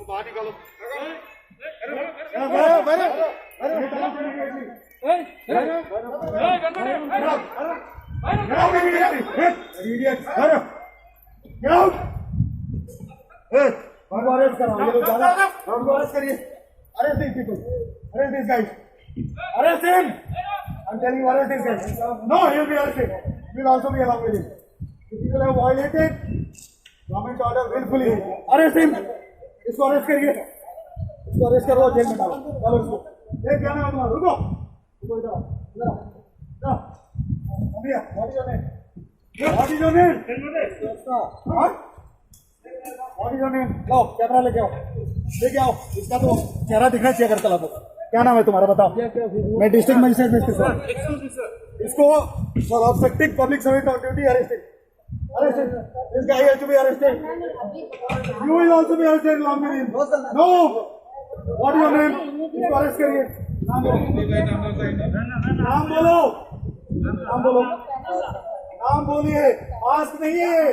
बाहर निकालो। Arrest him! I'm telling you, arrest this guy. No, he'll be arrested. You'll also be along with him. If people have violated government order willfully, arrest him. इसको arrest करिए, इसको arrest करो, jail में डालो। चलो इसको। ये क्या नाम है तुम्हारा? रुको। रुको इधर। इधर। इधर। अभिया, what is your name? What is your name? What? What is your name? Low, camera लेके आओ। लेके आओ। इसका तो चेहरा दिखना चाहिए अगर चला तो। क्या नाम है तुम्हारा बताओ? मैं डिस्ट्रिक्ट मजिस्ट्रेट इसको for obstructing public service on duty arrested. This guy has to be arrested. You will also be arrested along with him. No. What is your name? इसको अरेस्ट करिए। नाम बोलो। नाम बोलो। नाम बोलो। नाम बोलिए। मास्क नहीं है।